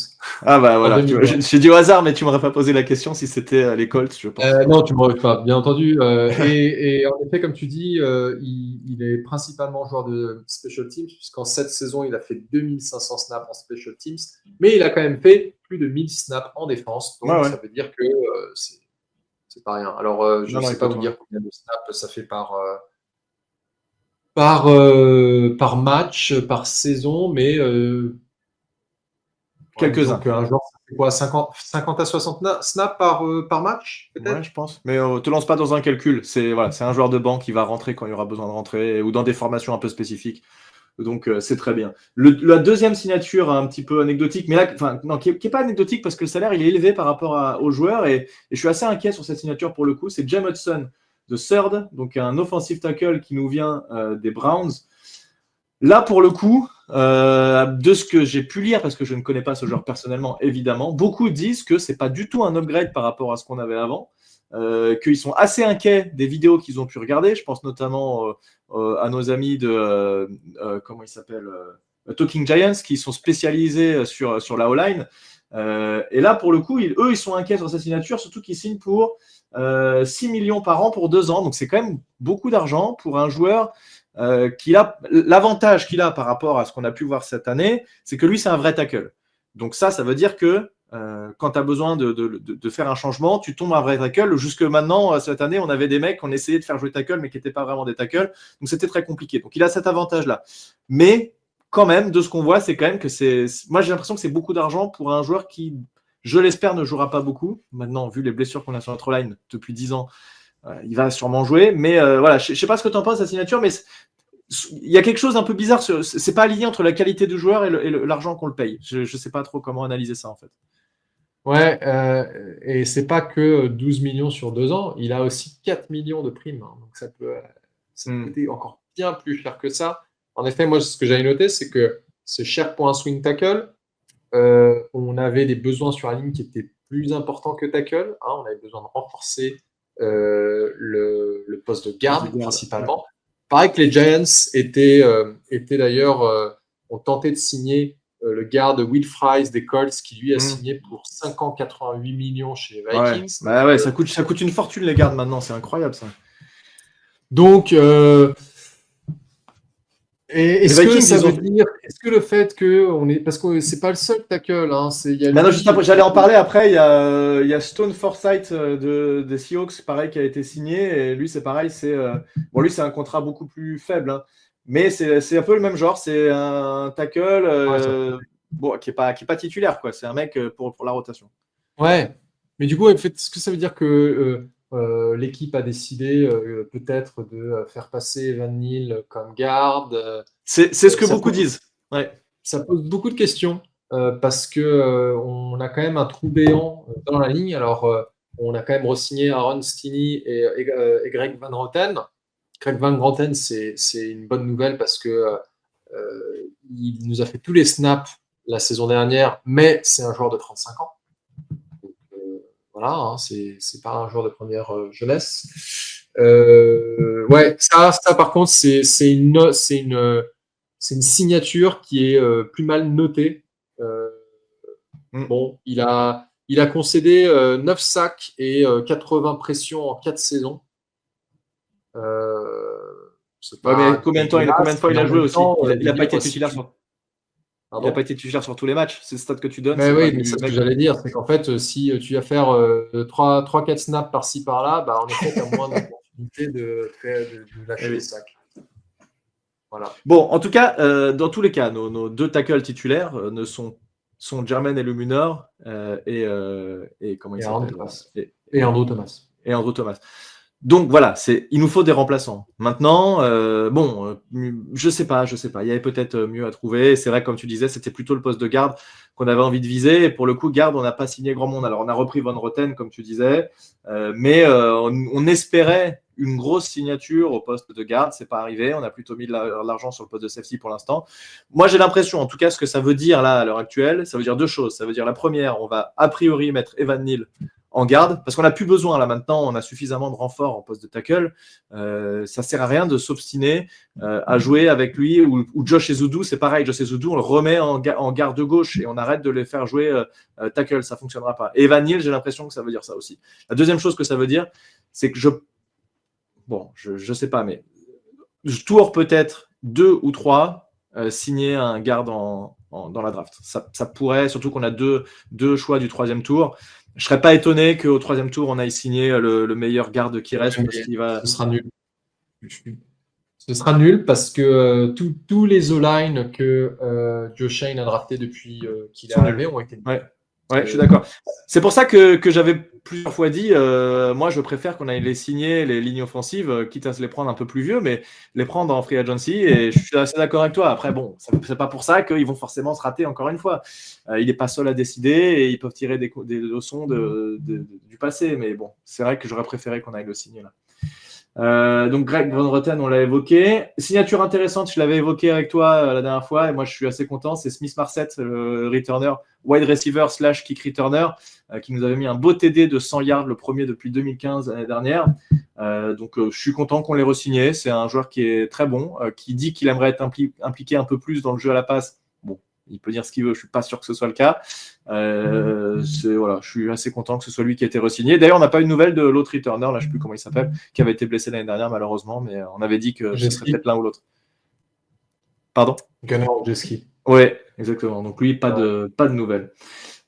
Ah bah voilà, j'ai dit au hasard, mais tu m'aurais pas posé la question si c'était les Colts, je pense. Non, tu m'aurais pas, bien entendu. Et en effet, comme tu dis, il est principalement joueur de special teams, puisqu'en cette saison, il a fait 2500 snaps en special teams, mais il a quand même fait plus de 1000 snaps en défense. Donc, Ouais. ça veut dire que c'est pas rien. Alors, je ne sais pas vous dire combien de snaps ça fait par match, par saison, mais quelques-uns. Un joueur, ça fait quoi, 50 à 60 snaps par match, peut-être? Ouais, je pense. Mais te lance pas dans un calcul. C'est un joueur de banc qui va rentrer quand il y aura besoin de rentrer ou dans des formations un peu spécifiques. Donc, c'est très bien. La deuxième signature, un petit peu anecdotique, mais là, non, qui est pas anecdotique parce que le salaire, il est élevé par rapport aux joueurs et je suis assez inquiet sur cette signature pour le coup. C'est James Hudson de Third, donc un offensive tackle qui nous vient des Browns. Là, pour le coup, de ce que j'ai pu lire, parce que je ne connais pas ce joueur personnellement, évidemment, beaucoup disent que c'est pas du tout un upgrade par rapport à ce qu'on avait avant, qu'ils sont assez inquiets des vidéos qu'ils ont pu regarder. Je pense notamment à nos amis de comment ils s'appellent, Talking Giants, qui sont spécialisés sur la O-line. Et là, pour le coup, ils sont inquiets sur sa signature, surtout qu'ils signent pour 6 millions par an pour 2 ans. Donc, c'est quand même beaucoup d'argent pour un joueur l'avantage qu'il a par rapport à ce qu'on a pu voir cette année, c'est que lui, c'est un vrai tackle. Donc ça veut dire que quand tu as besoin de faire un changement, tu tombes un vrai tackle. Jusque maintenant, cette année, on avait des mecs qu'on essayait de faire jouer tackle, mais qui n'étaient pas vraiment des tackles. Donc c'était très compliqué. Donc il a cet avantage-là. Mais quand même, de ce qu'on voit, c'est quand même que moi, j'ai l'impression que c'est beaucoup d'argent pour un joueur qui, je l'espère, ne jouera pas beaucoup. Maintenant, vu les blessures qu'on a sur notre line depuis 10 ans, il va sûrement jouer, mais voilà, je ne sais pas ce que tu en penses, sa signature, mais il y a quelque chose d'un peu bizarre. C'est pas aligné entre la qualité du joueur et l'argent qu'on le paye. Je ne sais pas trop comment analyser ça, en fait. Ouais, et c'est pas que 12 millions sur 2 ans, il a aussi 4 millions de primes. Donc ça peut coûter encore bien plus cher que ça. En effet, moi, ce que j'avais noté, c'est que c'est cher pour un swing tackle. On avait des besoins sur la ligne qui étaient plus importants que tackle. On avait besoin de renforcer le poste de garde principalement. Ouais. Pareil que les Giants étaient d'ailleurs, ont tenté de signer le garde Will Fries des Colts qui lui a signé pour 5 ans 88 millions chez les Vikings. Ouais, ça coûte une fortune les gardes maintenant, c'est incroyable ça. Donc est-ce que ça veut dire, est-ce que le fait que parce que c'est pas le seul tackle, j'allais en parler après. Il y a Stone Forsythe des Seahawks, pareil, qui a été signé. Et lui, c'est pareil. Lui, c'est un contrat beaucoup plus faible, hein. Mais c'est un peu le même genre. C'est un tackle qui est pas titulaire, quoi. C'est un mec pour la rotation. Ouais. Mais du coup, est-ce que ça veut dire que l'équipe a décidé peut-être de faire passer Evan Neal comme garde? C'est ce que beaucoup disent. Ouais. Ça pose beaucoup de questions parce que on a quand même un trou béant dans la ligne. Alors, on a quand même re-signé Aaron Stinney et Greg Van Roten. Greg Van Roten, c'est une bonne nouvelle parce que il nous a fait tous les snaps la saison dernière, mais c'est un joueur de 35 ans. Voilà, c'est pas un joueur de première jeunesse. Ouais, ça par contre, c'est une signature qui est plus mal notée. Bon, il a concédé 9 sacs et 80 pressions en 4 saisons. Mais combien de fois il a joué aussi? Il n'a pas été titulaire il n'a pas été titulaire sur tous les matchs. C'est le stade que tu donnes. Mais oui, mais c'est ce que j'allais dire. C'est qu'en fait, si tu vas faire 3-4 snaps par-ci par-là, en effet, tu as moins d'opportunités de lâcher les sacs. Voilà. Bon, en tout cas, dans tous les cas, nos 2 tackles titulaires sont Jermaine Eluemunor et comment il s'appelle et Andrew Thomas. Et Andrew Thomas. Donc voilà, il nous faut des remplaçants. Maintenant, je sais pas. Il y avait peut-être mieux à trouver. C'est vrai, comme tu disais, c'était plutôt le poste de garde qu'on avait envie de viser. Et pour le coup, garde, on n'a pas signé grand monde. Alors, on a repris Van Roten, comme tu disais, mais on espérait une grosse signature au poste de garde. C'est pas arrivé. On a plutôt mis de l'argent sur le poste de safety pour l'instant. Moi, j'ai l'impression, en tout cas, ce que ça veut dire là à l'heure actuelle, ça veut dire 2 choses. Ça veut dire la première, on va a priori mettre Evan Neal en garde, parce qu'on n'a plus besoin là maintenant, on a suffisamment de renforts en poste de tackle. Ça sert à rien de s'obstiner à jouer avec lui ou Josh Ezeudu, c'est pareil. Josh Ezeudu, on le remet en garde gauche et on arrête de les faire jouer tackle, ça fonctionnera pas. Et Evan Neal, j'ai l'impression que ça veut dire ça aussi. La deuxième chose que ça veut dire, c'est que je sais pas, mais je tourne peut-être 2 ou 3 signer un garde en dans la draft. Ça pourrait, surtout qu'on a deux choix du 3e tour. Je ne serais pas étonné qu'au 3e tour, on aille signer le meilleur garde qui reste parce qu'il va. Ce sera nul. Ce sera nul parce que tous les O-line que Joe Shane a drafté depuis qu'il est arrivé ont été nuls. Ouais, je suis d'accord. C'est pour ça que j'avais plusieurs fois dit, moi je préfère qu'on aille les signer, les lignes offensives, quitte à se les prendre un peu plus vieux, mais les prendre en free agency, et je suis assez d'accord avec toi. Après, bon, c'est pas pour ça qu'ils vont forcément se rater encore une fois. Il n'est pas seul à décider et ils peuvent tirer des leçons du passé, mais bon, c'est vrai que j'aurais préféré qu'on aille le signer là. Donc Greg Van Roten, on l'a évoqué. Signature intéressante, je l'avais évoqué avec toi la dernière fois, et moi je suis assez content, c'est Smith Marset, le returner, wide receiver / kick returner, qui nous avait mis un beau TD de 100 yards, le premier depuis 2015 l'année dernière. Donc je suis content qu'on l'ait re-signé. C'est un joueur qui est très bon, qui dit qu'il aimerait être impliqué un peu plus dans le jeu à la passe. Bon, il peut dire ce qu'il veut, je suis pas sûr que ce soit le cas. Voilà, je suis assez content que ce soit lui qui a été re-signé. D'ailleurs, on n'a pas eu de nouvelles de l'autre returner, là je ne sais plus comment il s'appelle, qui avait été blessé l'année dernière malheureusement, mais on avait dit que ce serait peut-être l'un ou l'autre. Pardon ? Gunnar Olszewski. Oui, exactement. Donc lui, pas de nouvelles.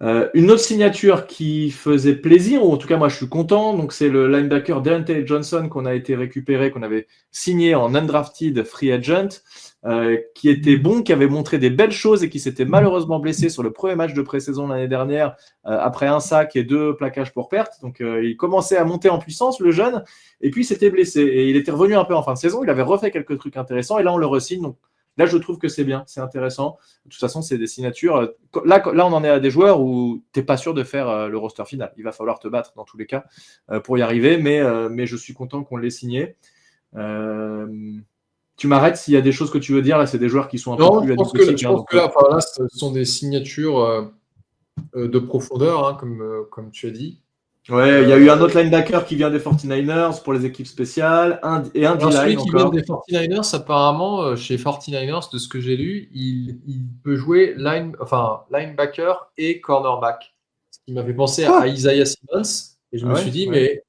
Une autre signature qui faisait plaisir, ou en tout cas moi je suis content, donc c'est le linebacker Deontay Johnson qu'on a été récupéré, qu'on avait signé en undrafted free agent, qui était bon, qui avait montré des belles choses et qui s'était malheureusement blessé sur le premier match de pré-saison l'année dernière, après un sac et 2 plaquages pour perte. Donc il commençait à monter en puissance, le jeune, et puis il s'était blessé. Et il était revenu un peu en fin de saison, il avait refait quelques trucs intéressants, et là on le re-signe. Donc là, je trouve que c'est bien, c'est intéressant. De toute façon, c'est des signatures. Là, on en est à des joueurs où tu n'es pas sûr de faire le roster final. Il va falloir te battre dans tous les cas pour y arriver, mais je suis content qu'on l'ait signé. Tu m'arrêtes s'il y a des choses que tu veux dire. Là, c'est des joueurs qui sont un peu plus anecdotiques. Je pense que là, ce sont des signatures de profondeur, hein, comme tu as dit. Ouais, il y a eu un autre linebacker qui vient des 49ers pour les équipes spéciales, et un D-line celui qui vient des 49ers, apparemment, chez 49ers, de ce que j'ai lu, il peut jouer linebacker et cornerback. Ce qui m'avait pensé à Isaiah Simmons. Et je me suis dit, mais...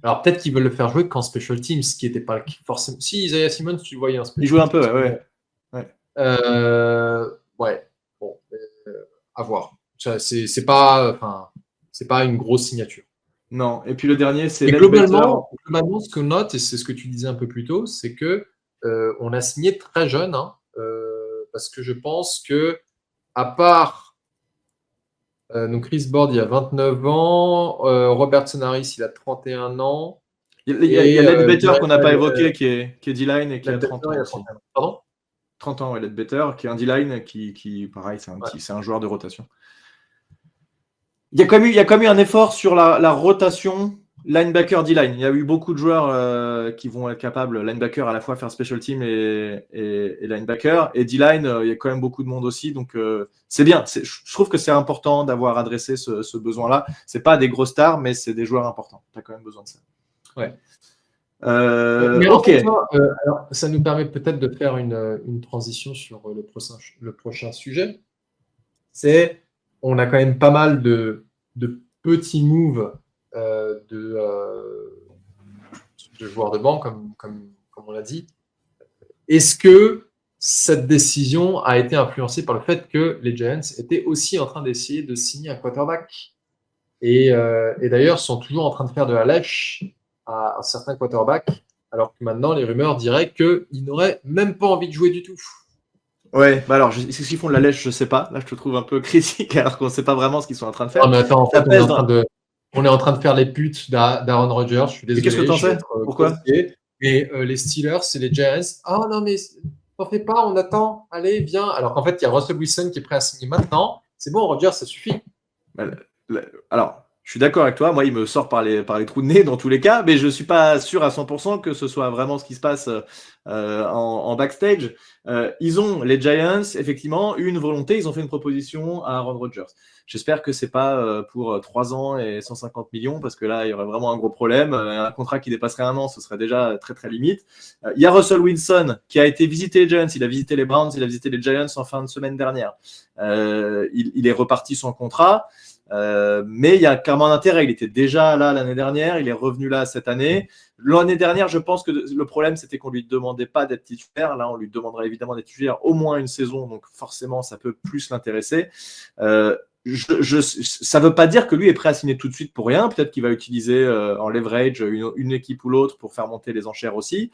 Alors peut-être qu'ils veulent le faire jouer qu'en special teams, ce qui n'était pas forcément... Si, Isaiah Simmons, tu voyais un special teams. Il joue un peu, ouais. Bon, à voir. C'est pas une grosse signature. Non. Et puis le dernier, c'est globalement, ce qu'on note, et c'est ce que tu disais un peu plus tôt, c'est que on a signé très jeune, hein, parce que je pense que à part donc Chris Board, il a 29 ans, Robertson Harris, il a 31 ans. Il y a Ledbetter qu'on n'a pas évoqué, qui est D-line et qui a 30 ans aussi. Pardon ? 30 ans, Ledbetter, qui est un D-line qui pareil, c'est un joueur de rotation. Il y a quand même eu un effort sur la rotation linebacker D-line. Il y a eu beaucoup de joueurs qui vont être capables, linebacker à la fois faire special team et linebacker. Et D-line, il y a quand même beaucoup de monde aussi. Donc c'est bien. Je trouve que c'est important d'avoir adressé ce besoin-là. C'est pas des gros stars, mais c'est des joueurs importants. Tu as quand même besoin de ça. Ouais. Ok. Alors, ça nous permet peut-être de faire une transition sur le prochain sujet. On a quand même pas mal de petits moves de joueurs de banc, comme on l'a dit. Est-ce que cette décision a été influencée par le fait que les Giants étaient aussi en train d'essayer de signer un quarterback et d'ailleurs sont toujours en train de faire de la lèche à certains quarterbacks, alors que maintenant les rumeurs diraient qu'ils n'auraient même pas envie de jouer du tout. Ouais, bah alors, est-ce qu'ils font de la lèche, je sais pas. Là, je te trouve un peu critique, alors qu'on ne sait pas vraiment ce qu'ils sont en train de faire. Non, mais attends, en fait, on est en train de faire les putes d'Aaron Rodgers. Je suis désolé. Qu'est-ce que t'en sais ? Pourquoi ? Et les Steelers, c'est les Giants. Ah non, mais t'en fais pas, on attend. Allez, viens. Alors qu'en fait, il y a Russell Wilson qui est prêt à signer maintenant. C'est bon, Rodgers, ça suffit. Alors, je suis d'accord avec toi. Moi, il me sort par les trous de nez dans tous les cas, mais je ne suis pas sûr à 100% que ce soit vraiment ce qui se passe en backstage. Les Giants, effectivement, eu une volonté. Ils ont fait une proposition à Aaron Rodgers. J'espère que ce n'est pas pour 3 ans et 150 millions, parce que là, il y aurait vraiment un gros problème. Un contrat qui dépasserait 1 an, ce serait déjà très, très limite. Il y a Russell Wilson qui a été visiter les Giants. Il a visité les Browns, il a visité les Giants en fin de semaine dernière. Il est reparti sans contrat. Mais il y a clairement un intérêt. Il était déjà là l'année dernière, il est revenu là cette année. L'année dernière, je pense que le problème, c'était qu'on ne lui demandait pas d'être titulaire. Là, on lui demandera évidemment d'être titulaire au moins une saison, donc forcément, ça peut plus l'intéresser. Ça ne veut pas dire que lui est prêt à signer tout de suite pour rien. Peut-être qu'il va utiliser en leverage une équipe ou l'autre pour faire monter les enchères aussi.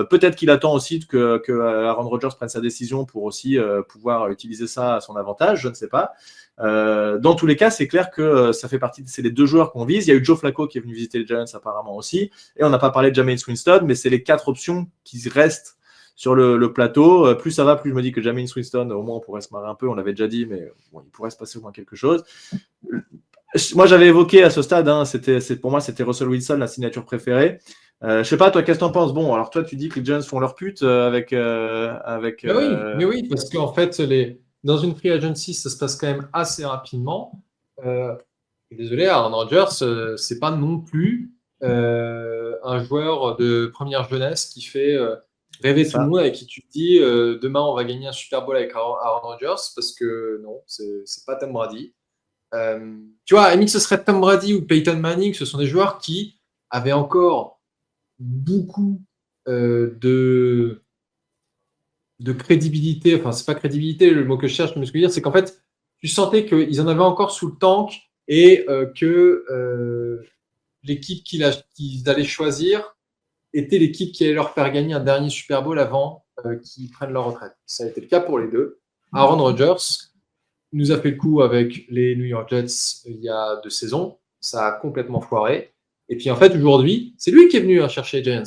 Peut-être qu'il attend aussi que Aaron Rodgers prenne sa décision pour aussi pouvoir utiliser ça à son avantage. Je ne sais pas. Dans tous les cas, c'est clair que ça fait partie. C'est les deux joueurs qu'on vise. Il y a eu Joe Flacco qui est venu visiter les Giants apparemment aussi. Et on n'a pas parlé de Jameis Winston, mais c'est les 4 options qui restent sur le plateau. Plus ça va, plus je me dis que Jameis Winston, au moins on pourrait se marrer un peu, on l'avait déjà dit, mais bon, il pourrait se passer au moins quelque chose. Moi j'avais évoqué à ce stade, pour moi c'était Russell Wilson, la signature préférée. Je sais pas, toi qu'est-ce que t'en penses? Bon, alors toi tu dis que les Giants font leur pute avec. Mais oui, parce qu'en fait, dans une free agency, ça se passe quand même assez rapidement. Désolé, Aaron Rodgers, c'est pas non plus un joueur de première jeunesse qui fait rêver tout le monde, avec qui tu te dis demain on va gagner un Super Bowl avec Aaron Rodgers, parce que non, c'est pas Tom Brady. Tu vois, à la limite, ce serait Tom Brady ou Peyton Manning, ce sont des joueurs qui avaient encore beaucoup de crédibilité. Enfin, c'est pas crédibilité le mot que je cherche, mais ce que je veux dire, c'est qu'en fait, tu sentais qu'ils en avaient encore sous le tank et que l'équipe qu'ils allaient choisir était l'équipe qui allait leur faire gagner un dernier Super Bowl avant qu'ils prennent leur retraite. Ça a été le cas pour les deux. Aaron Rodgers nous a fait le coup avec les New York Jets il y a 2 saisons. Ça a complètement foiré. Et puis en fait, aujourd'hui, c'est lui qui est venu chercher les Giants.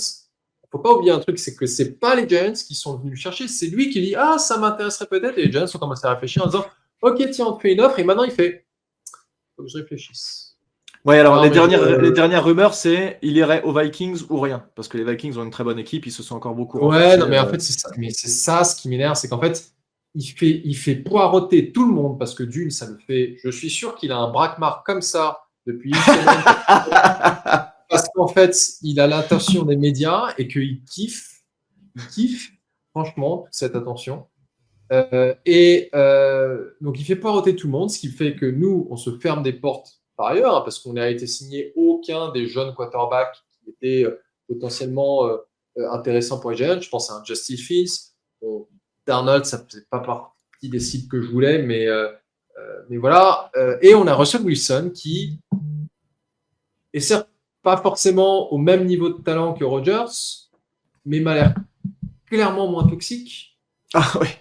Il ne faut pas oublier un truc, c'est que ce n'est pas les Giants qui sont venus le chercher. C'est lui qui dit « Ah, ça m'intéresserait peut-être ». Et les Giants ont commencé à réfléchir en disant « Ok, tiens, on te fait une offre ». Et maintenant, il fait « Faut que je réfléchisse ». Ouais, alors les dernières rumeurs, c'est il irait aux Vikings ou rien. Parce que les Vikings ont une très bonne équipe, ils se sont encore beaucoup renforcés. Ouais, non, mais en fait, c'est ça. Mais c'est ça ce qui m'énerve, c'est qu'en fait, il fait poireauter tout le monde parce que d'une, ça le fait. Je suis sûr qu'il a un braquemar comme ça depuis une semaine. Parce qu'en fait, il a l'attention des médias et qu'il kiffe, franchement, toute cette attention. Donc, il fait poireauter tout le monde, ce qui fait que nous, on se ferme des portes par ailleurs, parce qu'on n'a été signé aucun des jeunes quarterbacks qui étaient potentiellement intéressants pour les Giants. Je pense à un Justin Fields. Bon, Darnold, ça ne faisait pas partie des cibles que je voulais, mais voilà. Et on a Russell Wilson qui est certes pas forcément au même niveau de talent que Rodgers, mais m'a l'air clairement moins toxique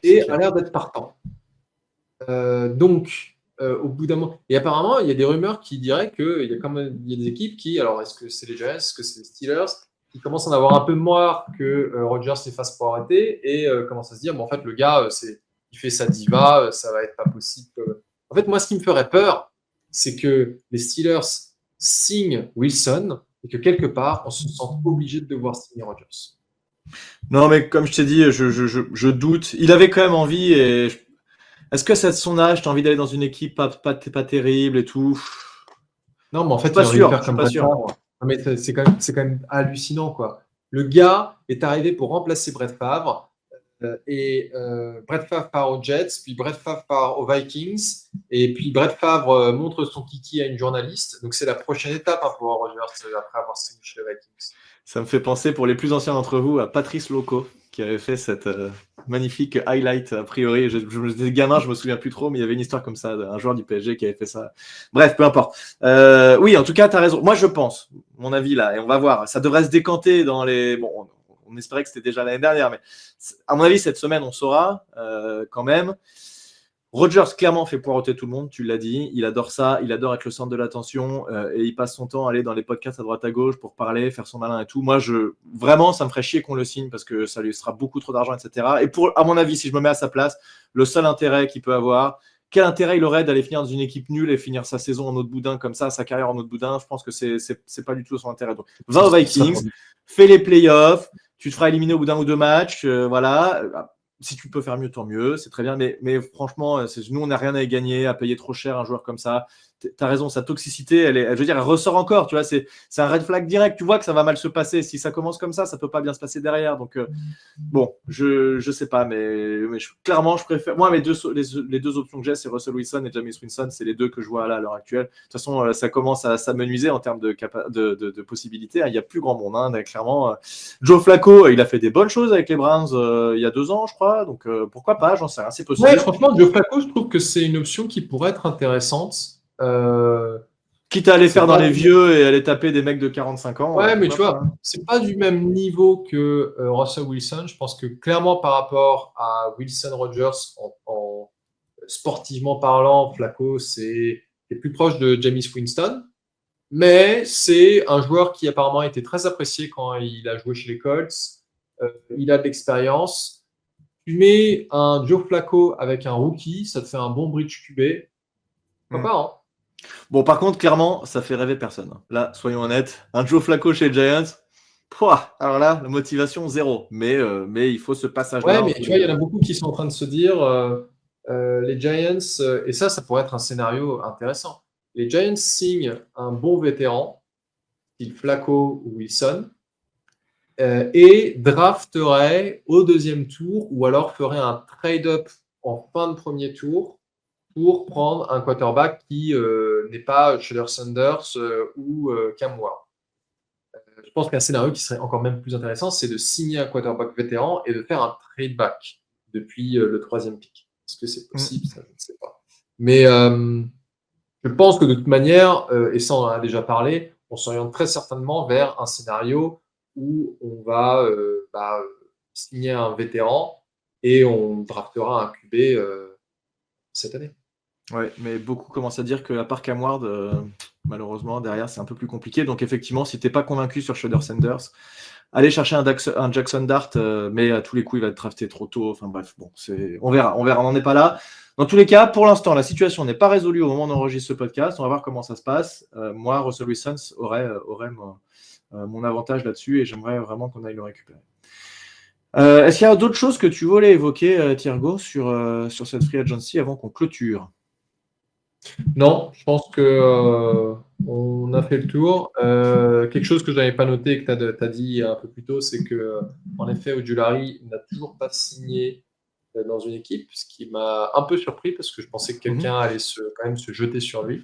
et a l'air d'être partant. Donc, au bout d'un moment, et apparemment, il y a des rumeurs qui diraient qu'il y a des équipes qui, alors est-ce que c'est les Giants, est-ce que c'est les Steelers, qui commencent à en avoir un peu marre que Rodgers les fasse pas arrêter et commencent à se dire, bon, en fait, le gars, il fait sa diva, ça va être pas possible. En fait, moi, ce qui me ferait peur, c'est que les Steelers signent Wilson et que quelque part, on se sente obligé de devoir signer Rodgers. Non, mais comme je t'ai dit, je doute. Il avait quand même envie. Et est-ce que c'est de son âge, tu as envie d'aller dans une équipe pas terrible et tout? Non, mais en fait, pas sûr. Comme pas sûr. Mais c'est quand même hallucinant, quoi. Le gars est arrivé pour remplacer Brett Favre. Brett Favre part aux Jets, puis Brett Favre part aux Vikings, et puis Brett Favre montre son kiki à une journaliste. Donc c'est la prochaine étape pour Rodgers après avoir signé chez les Vikings. Ça me fait penser, pour les plus anciens d'entre vous, à Patrice Loco, qui avait fait cette magnifique highlight, a priori. J'étais gamin, je me souviens plus trop, mais il y avait une histoire comme ça, un joueur du PSG qui avait fait ça. Bref, peu importe. Oui, en tout cas, tu as raison. Moi, je pense, mon avis là, et on va voir, ça devrait se décanter dans les... Bon, on espérait que c'était déjà l'année dernière, mais à mon avis, cette semaine, on saura quand même. Rodgers, clairement, fait poireauter tout le monde, tu l'as dit. Il adore ça, il adore être le centre de l'attention et il passe son temps à aller dans les podcasts à droite à gauche pour parler, faire son malin et tout. Moi, vraiment, ça me ferait chier qu'on le signe parce que ça lui sera beaucoup trop d'argent, etc. Et à mon avis, si je me mets à sa place, le seul intérêt qu'il peut avoir, quel intérêt il aurait d'aller finir dans une équipe nulle et finir sa saison en autre boudin comme ça, sa carrière en autre boudin? Je pense que c'est pas du tout son intérêt. Donc, va aux Vikings, fais les playoffs, tu te feras éliminer au bout d'un ou 2 matchs, voilà. Si tu peux faire mieux, tant mieux, c'est très bien. Mais franchement, nous, on n'a rien à y gagner, à payer trop cher un joueur comme ça. t'as raison, sa toxicité, je veux dire, elle ressort encore, tu vois, c'est un red flag direct, tu vois que ça va mal se passer. Si ça commence comme ça peut pas bien se passer derrière. Donc, bon, je sais pas, mais clairement, je préfère. Moi, les deux options que j'ai, c'est Russell Wilson et Jameis Winston, c'est les deux que je vois là à l'heure actuelle. De toute façon, ça commence à s'amenuiser en termes de possibilités. Il n'y a plus grand monde, hein, clairement. Joe Flacco, il a fait des bonnes choses avec les Browns il y a 2 ans, je crois. Donc, pourquoi pas, j'en sais rien, c'est possible. Ouais, franchement, Joe Flacco, je trouve que c'est une option qui pourrait être intéressante. Quitte à aller faire dans les vieux et aller taper des mecs de 45 ans. Ouais, mais tu vois, c'est pas du même niveau que Russell Wilson. Je pense que clairement, par rapport à Wilson Rodgers, en sportivement parlant, Flacco, c'est plus proche de Jameis Winston. Mais c'est un joueur qui apparemment a été très apprécié quand il a joué chez les Colts. Il a de l'expérience. Tu mets un Joe Flacco avec un rookie, ça te fait un bon bridge QB. Pourquoi pas, hein? Bon, par contre, clairement, ça fait rêver personne. Là, soyons honnêtes, un Joe Flacco chez les Giants, alors là, la motivation, 0. Mais il faut ce passage-là. Ouais, mais tu vois, il y en a beaucoup qui sont en train de se dire les Giants, et ça pourrait être un scénario intéressant. Les Giants signent un bon vétéran, style Flacco ou Wilson, et drafteraient au 2e tour ou alors ferait un trade-up en fin de premier tour pour prendre un quarterback qui n'est pas Shedeur Sanders ou Cam Ward. Je pense qu'un scénario qui serait encore même plus intéressant, c'est de signer un quarterback vétéran et de faire un trade-back depuis le 3e pick. Est-ce que c'est possible? Ça, je ne sais pas. Mais je pense que de toute manière, et ça on en a déjà parlé, on s'oriente très certainement vers un scénario où on va signer un vétéran et on draftera un QB cette année. Ouais, mais beaucoup commencent à dire qu'à part Cam Ward, malheureusement, derrière, c'est un peu plus compliqué. Donc, effectivement, si tu n'es pas convaincu sur Shedeur Sanders, allez chercher un Jackson Dart, mais à tous les coups, il va être drafté trop tôt. Enfin bref, bon, on verra, on n'en est pas là. Dans tous les cas, pour l'instant, la situation n'est pas résolue au moment où on enregistre ce podcast. On va voir comment ça se passe. Moi, Russell Wilson aurait mon avantage là-dessus et j'aimerais vraiment qu'on aille le récupérer. Est-ce qu'il y a d'autres choses que tu voulais évoquer, Thiergo, sur cette free agency avant qu'on clôture? Non, je pense qu'on a fait le tour. Quelque chose que je n'avais pas noté et que tu as dit un peu plus tôt, c'est qu'en effet, Ojulari n'a toujours pas signé dans une équipe, ce qui m'a un peu surpris parce que je pensais que quelqu'un allait quand même se jeter sur lui.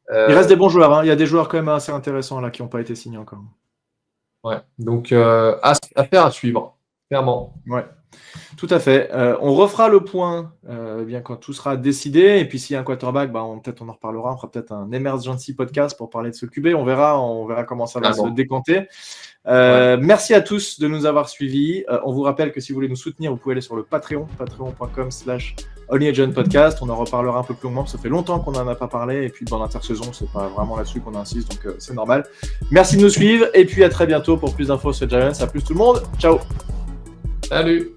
Il reste des bons joueurs, hein. Il y a des joueurs quand même assez intéressants là qui n'ont pas été signés encore. Ouais, donc affaire à suivre, clairement. Ouais. Tout à fait. On refera le point bien quand tout sera décidé. Et puis s'il y a un quarterback, peut-être on en reparlera. On fera peut-être un Emergency podcast pour parler de ce QB. On verra comment ça va se décanter. Merci à tous de nous avoir suivis. On vous rappelle que si vous voulez nous soutenir, vous pouvez aller sur le Patreon, patreon.com/onlyagentpodcast. On en reparlera un peu plus longuement. Ça fait longtemps qu'on n'en a pas parlé. Et puis dans l'intersaison, c'est pas vraiment là-dessus qu'on insiste. Donc c'est normal. Merci de nous suivre. Et puis à très bientôt pour plus d'infos sur Giants. À plus tout le monde. Ciao. Salut.